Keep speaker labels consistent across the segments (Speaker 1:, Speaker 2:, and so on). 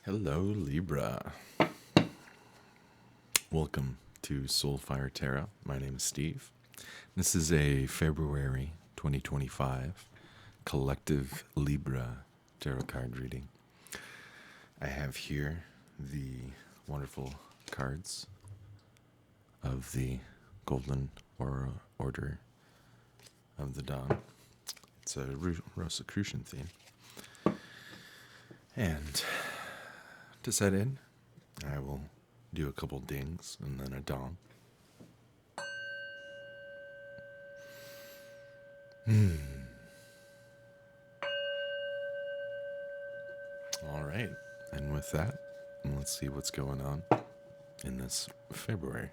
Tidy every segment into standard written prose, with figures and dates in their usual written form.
Speaker 1: Hello, Libra. Welcome to Soulfire Tarot. My name is Steve. This is a February 2025 collective Libra tarot card reading. I have here the wonderful cards of the Golden Order of the Dawn. It's a Rosicrucian theme. And to set in, I will do a couple dings and then a dong. All right. And with that, let's see what's going on in this February.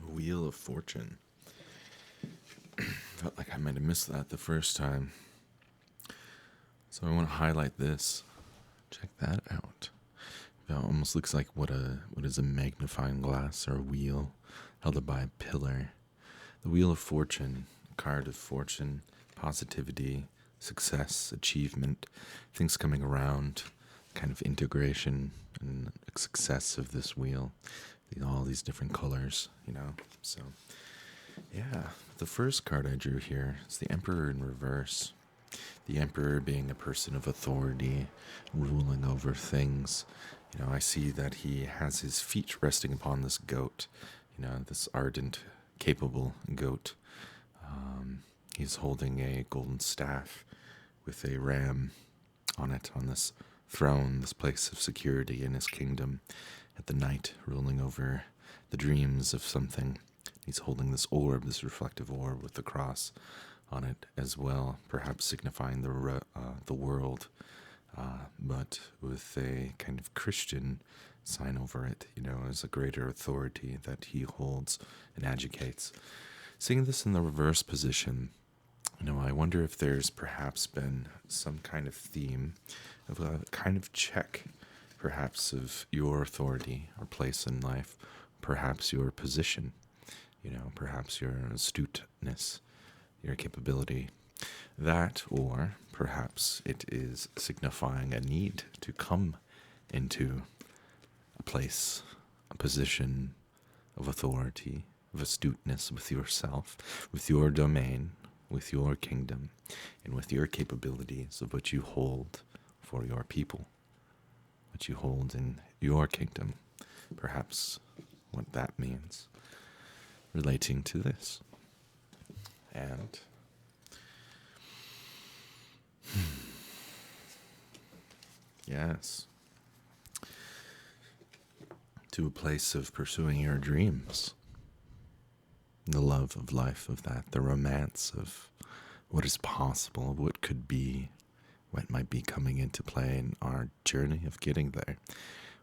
Speaker 1: Wheel of Fortune. Felt like I might have missed that the first time. So I want to highlight this. Check that out. It almost looks like what is a magnifying glass or a wheel held up by a pillar. The Wheel of Fortune, card of fortune, positivity, success, achievement, things coming around, kind of integration and success of this wheel. All these different colors, So, yeah, the first card I drew here is the Emperor in reverse. The Emperor being a person of authority, ruling over things. I see that he has his feet resting upon this goat, this ardent, capable goat. He's holding a golden staff with a ram on it, on this throne, this place of security in his kingdom at the night, ruling over the dreams of something. He's holding this orb, this reflective orb with the cross on it as well, perhaps signifying the world, but with a kind of Christian sign over it, as a greater authority that he holds and advocates. Seeing this in the reverse position, I wonder if there's perhaps been some kind of theme of a kind of check, perhaps of your authority or place in life, perhaps your position, perhaps your astuteness, your capability. That, or perhaps it is signifying a need to come into a place, a position of authority, of astuteness with yourself, with your domain, with your kingdom, and with your capabilities of what you hold for your people, what you hold in your kingdom, perhaps what that means relating to this. And yes, to a place of pursuing your dreams, the love of life of that, the romance of what is possible, of what could be, what might be coming into play in our journey of getting there.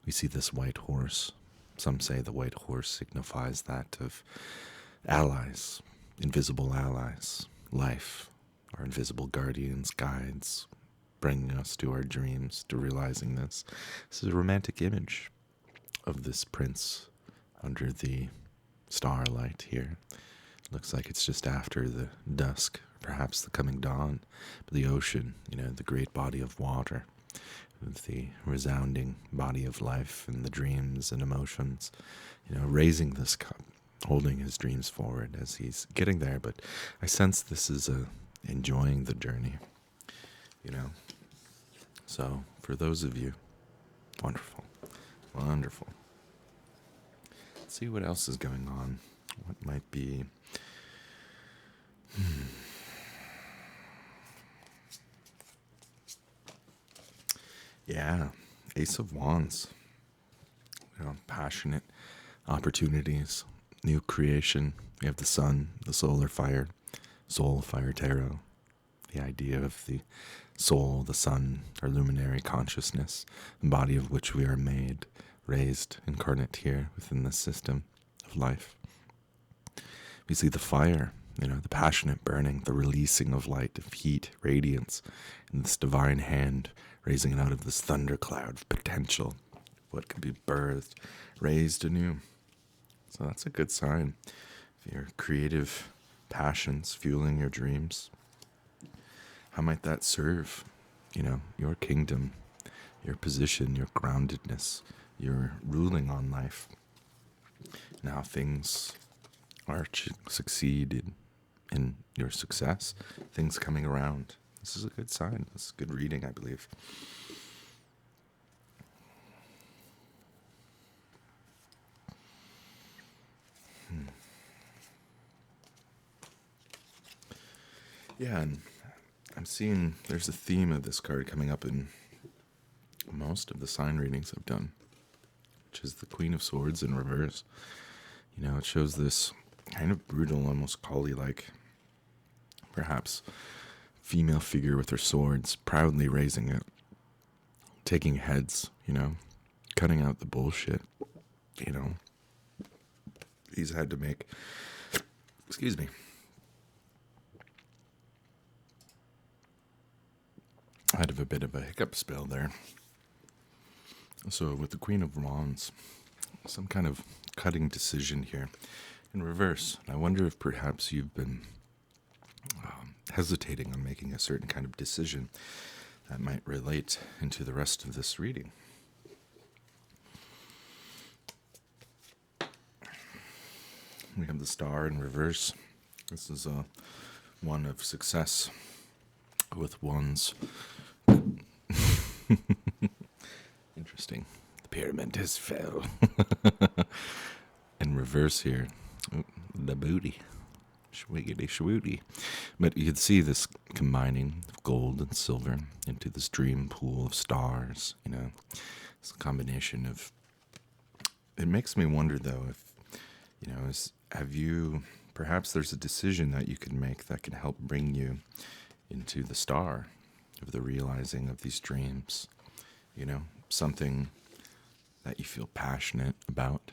Speaker 1: We see this white horse. Some say the white horse signifies that of allies, invisible allies, life, our invisible guardians, guides, bringing us to our dreams, to realizing this. This is a romantic image of this prince under the starlight here. Looks like it's just after the dusk, perhaps the coming dawn, but the ocean, the great body of water, with the resounding body of life and the dreams and emotions, raising this cup, holding his dreams forward as he's getting there. But I sense this is enjoying the journey, So for those of you, wonderful, wonderful. Let's see what else is going on. What might be... Yeah, Ace of Wands. Passionate opportunities, new creation. We have the sun, the solar fire, soul fire tarot. The idea of the soul, the sun, our luminary consciousness, the body of which we are made, raised, incarnate here within this system of life. We see the fire, the passionate burning, the releasing of light, of heat, radiance, and this divine hand raising it out of this thundercloud of potential, what could be birthed, raised anew. So that's a good sign of your creative passions fueling your dreams. How might that serve, your kingdom, your position, your groundedness, your ruling on life, and how things are to succeed in your success, things coming around. This is a good sign. This is good reading, I believe. Yeah, and I'm seeing there's a theme of this card coming up in most of the sign readings I've done, which is the Queen of Swords in reverse. It shows this kind of brutal, almost collie-like, perhaps, female figure with her swords, proudly raising it, taking heads, cutting out the bullshit, He's had to make, excuse me, I had a bit of a hiccup spell there. So with the Queen of Wands, some kind of cutting decision here in reverse. I wonder if perhaps you've been hesitating on making a certain kind of decision that might relate into the rest of this reading. We have the Star in reverse. This is one of success with wands. Interesting. The pyramid has fell. In reverse here, the booty. Schwiggity schwooty. But you can see this combining of gold and silver into this dream pool of stars, It's a combination of... It makes me wonder, though, if, perhaps there's a decision that you can make that can help bring you into the star of the realizing of these dreams, something that you feel passionate about,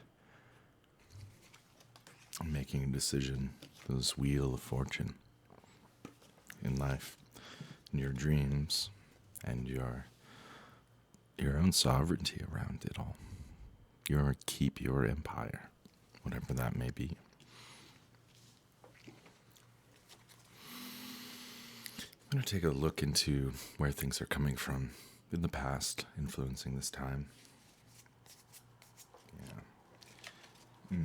Speaker 1: making a decision, this wheel of fortune in life, in your dreams, and your own sovereignty around it all. Keep your empire, whatever that may be. I'm going to take a look into where things are coming from in the past, influencing this time. Yeah.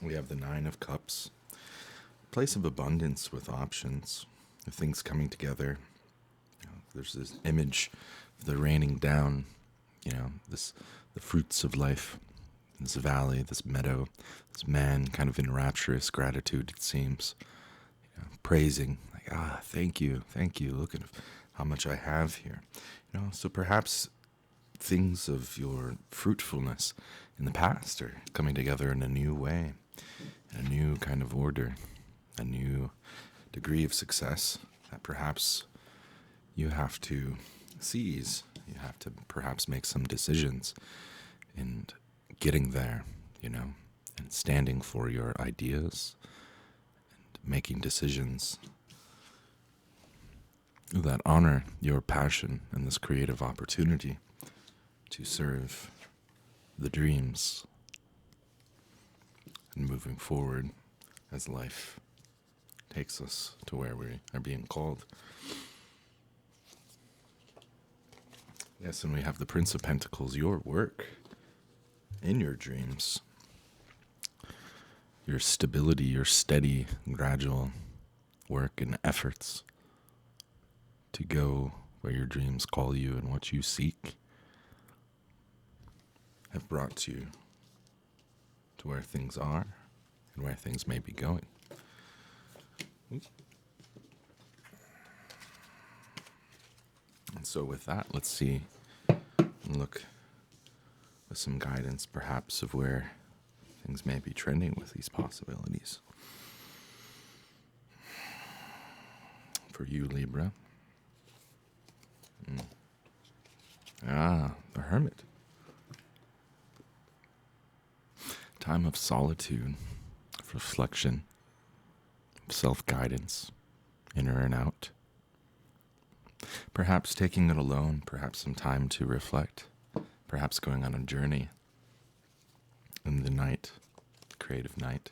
Speaker 1: We have the Nine of Cups, place of abundance with options, of things coming together. There's this image of the raining down, the fruits of life, this valley, this meadow, this man kind of in rapturous gratitude, it seems, praising, like, thank you, look at how much I have here. So perhaps things of your fruitfulness in the past are coming together in a new way, in a new kind of order, a new degree of success that perhaps you have to seize. You have to perhaps make some decisions in getting there, and standing for your ideas and making decisions that honor your passion and this creative opportunity to serve the dreams and moving forward as life takes us to where we are being called. Yes, and we have the Prince of Pentacles, your work in your dreams, your stability, your steady, gradual work and efforts to go where your dreams call you and what you seek have brought you to where things are and where things may be going. And so with that, let's see and look with some guidance perhaps of where things may be trending with these possibilities. For you, Libra. The Hermit. time of solitude, of reflection, of self-guidance, inner and out. Perhaps taking it alone, perhaps some time to reflect, perhaps going on a journey in the night, creative night,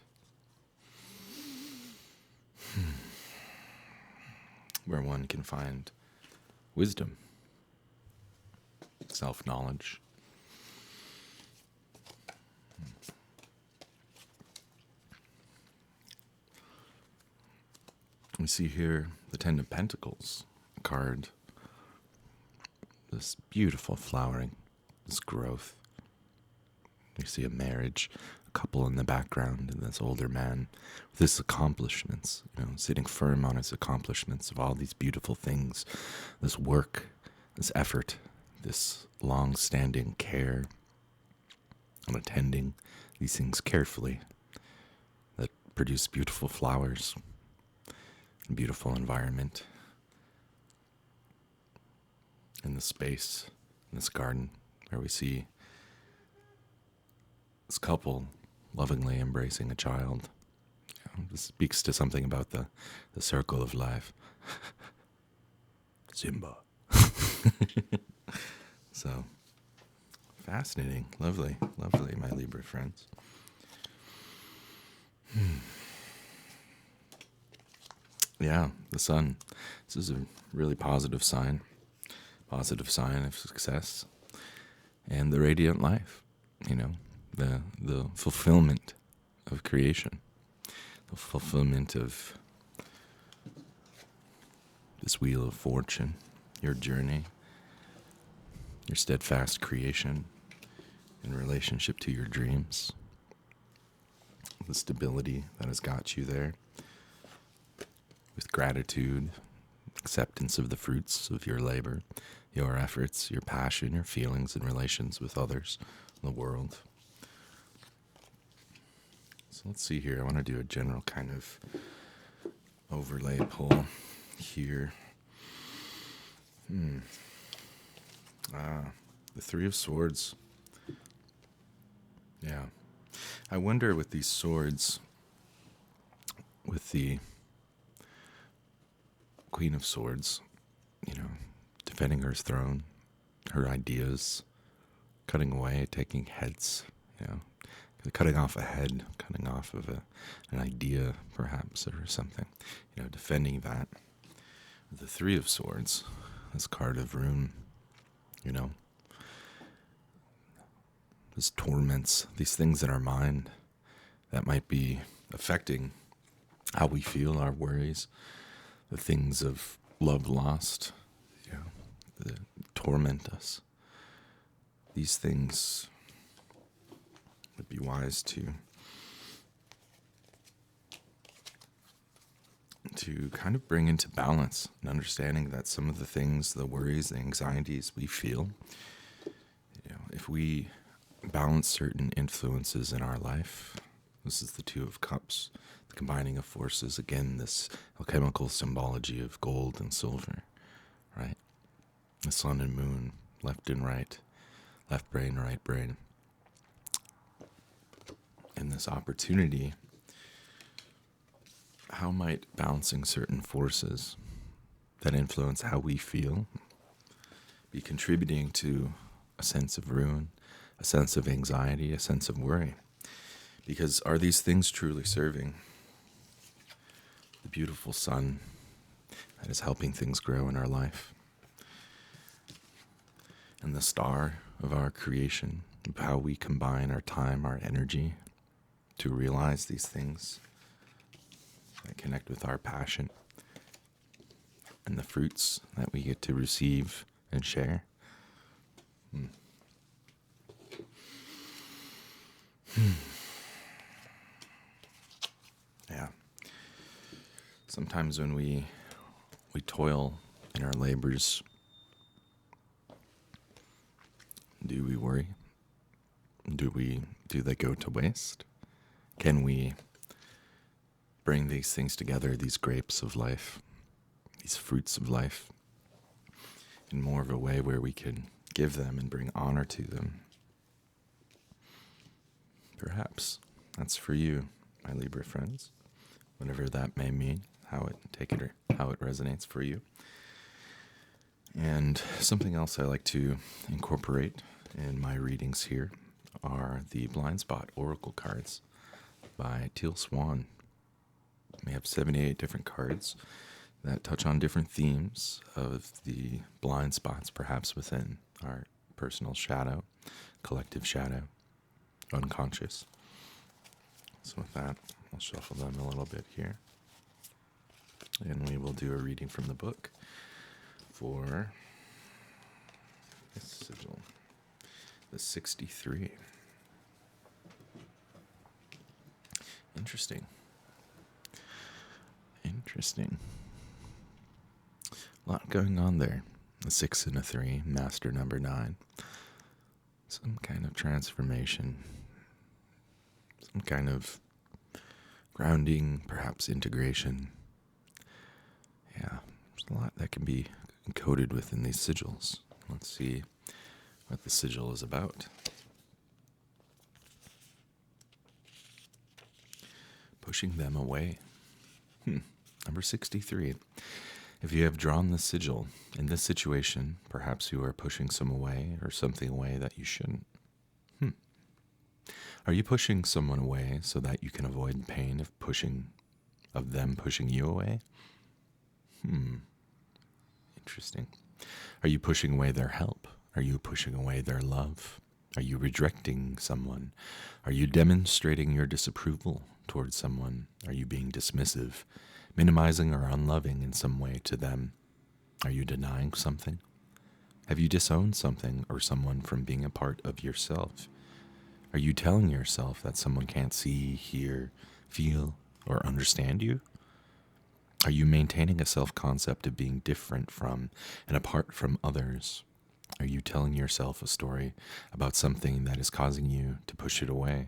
Speaker 1: where one can find wisdom, self-knowledge. We see here the Ten of Pentacles card, this beautiful flowering, this growth. We see a marriage, a couple in the background, and this older man with his accomplishments, sitting firm on his accomplishments of all these beautiful things, this work, this effort, this long-standing care on attending these things carefully that produce beautiful flowers, a beautiful environment in the space, in this garden, where we see this couple lovingly embracing a child. This speaks to something about the circle of life. Simba. So, fascinating, lovely, lovely, my Libra friends. Yeah, the sun. This is a really positive sign of success and the radiant life, the fulfillment of creation, the fulfillment of this wheel of fortune, your journey, your steadfast creation in relationship to your dreams, the stability that has got you there, with gratitude, acceptance of the fruits of your labor, your efforts, your passion, your feelings and relations with others, the world. So let's see here. I want to do a general kind of overlay pull here. The Three of Swords. Yeah. I wonder with these swords, with the Queen of Swords, defending her throne, her ideas, cutting away, taking heads, cutting off a head, cutting off of an idea, perhaps, or something, defending that. The Three of Swords, this card of ruin, this torments, these things in our mind that might be affecting how we feel, our worries, the things of love lost, that torment us. These things would be wise to kind of bring into balance and understanding that some of the things, the worries, the anxieties we feel, if we balance certain influences in our life, this is the Two of Cups, the combining of forces, again, this alchemical symbology of gold and silver, right? The sun and moon, left and right, left brain, right brain. And this opportunity, how might balancing certain forces that influence how we feel be contributing to a sense of ruin, a sense of anxiety, a sense of worry? Because are these things truly serving the beautiful sun that is helping things grow in our life? And the star of our creation, of how we combine our time, our energy to realize these things that connect with our passion and the fruits that we get to receive and share. Yeah. Sometimes when we toil in our labors, do we worry? Do they go to waste? Can we bring these things together, these grapes of life, these fruits of life, in more of a way where we can give them and bring honor to them? Perhaps that's for you, my Libra friends, whatever that may mean, take it or how it resonates for you. And something else I like to incorporate in my readings here are the Blind Spot Oracle cards by Teal Swan. We have 78 different cards that touch on different themes of the blind spots, perhaps within our personal shadow, collective shadow, unconscious. So with that, I'll shuffle them a little bit here. And we will do a reading from the book for this sigil, the 63. Interesting. A lot going on there. A 6 and a 3, master number 9. Some kind of transformation. Some kind of grounding, perhaps integration. Yeah, there's a lot that can be encoded within these sigils. Let's see what the sigil is about. Pushing them away. Number 63. If you have drawn the sigil in this situation, perhaps you are pushing some away or something away that you shouldn't. Are you pushing someone away so that you can avoid the pain of them pushing you away? Interesting. Are you pushing away their help? Are you pushing away their love? Are you rejecting someone? Are you demonstrating your disapproval towards someone? Are you being dismissive, minimizing or unloving in some way to them? Are you denying something? Have you disowned something or someone from being a part of yourself? Are you telling yourself that someone can't see, hear, feel, or understand you? Are you maintaining a self-concept of being different from and apart from others? Are you telling yourself a story about something that is causing you to push it away?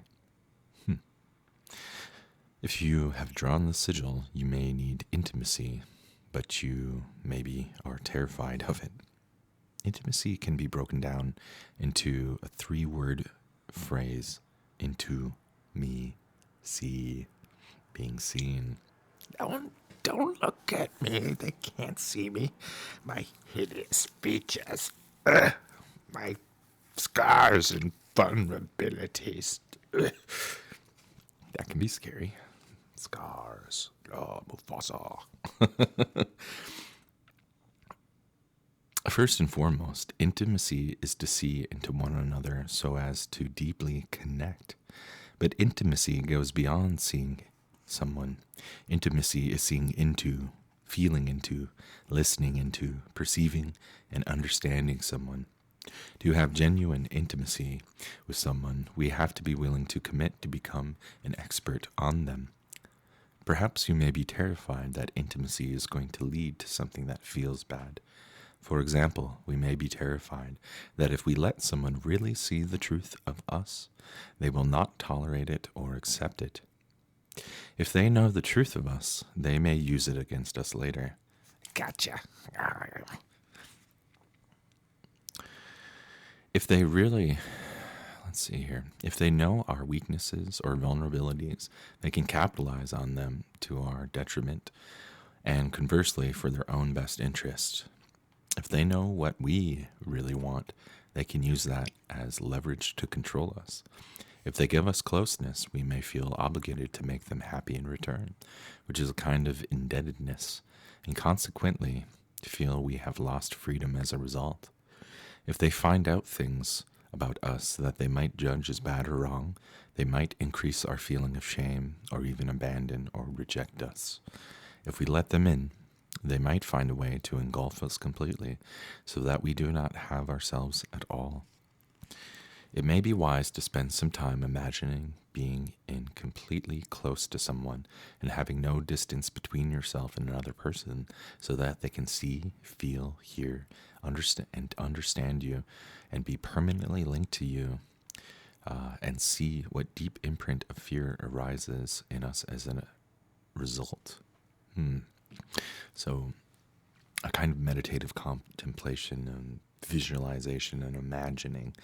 Speaker 1: If you have drawn the sigil, you may need intimacy, but you maybe are terrified of it. Intimacy can be broken down into a 3-word phrase: into me, see, being seen.
Speaker 2: Don't look at me. They can't see me. My hideous features. My scars and vulnerabilities.
Speaker 1: That can be scary.
Speaker 2: Scars. Oh, Mufasa.
Speaker 1: First and foremost, intimacy is to see into one another so as to deeply connect. But intimacy goes beyond seeing someone. Intimacy is seeing into, feeling into, listening into, perceiving, and understanding someone. To have genuine intimacy with someone, we have to be willing to commit to become an expert on them. Perhaps you may be terrified that intimacy is going to lead to something that feels bad. For example, we may be terrified that if we let someone really see the truth of us, they will not tolerate it or accept it. If they know the truth of us, they may use it against us later.
Speaker 2: Gotcha.
Speaker 1: If they really, if they know our weaknesses or vulnerabilities, they can capitalize on them to our detriment and conversely for their own best interest. If they know what we really want, they can use that as leverage to control us. If they give us closeness, we may feel obligated to make them happy in return, which is a kind of indebtedness, and consequently feel we have lost freedom as a result. If they find out things about us that they might judge as bad or wrong, they might increase our feeling of shame or even abandon or reject us. If we let them in, they might find a way to engulf us completely so that we do not have ourselves at all. It may be wise to spend some time imagining being in completely close to someone and having no distance between yourself and another person so that they can see, feel, hear, understand you and be permanently linked to you and see what deep imprint of fear arises in us as a result. So a kind of meditative contemplation and visualization and imagining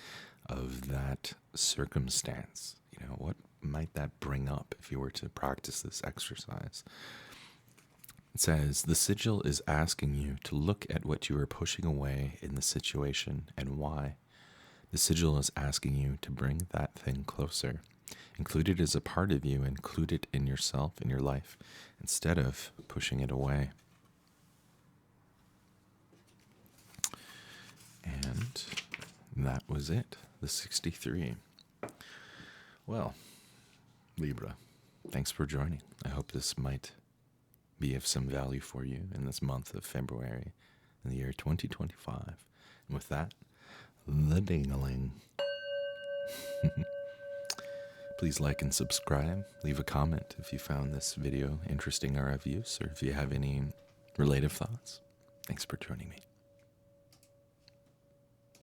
Speaker 1: of that circumstance. You know, might that bring up if you were to practice this exercise? It says, the sigil is asking you to look at what you are pushing away in the situation and why. The sigil is asking you to bring that thing closer. Include it as a part of you, include it in yourself, in your life, instead of pushing it away. And that was it, the 63. Well, Libra, thanks for joining. I hope this might be of some value for you in this month of February in the year 2025. And with that, the ding-a-ling. Please like and subscribe. Leave a comment if you found this video interesting or of use, or if you have any relative thoughts. Thanks for joining me.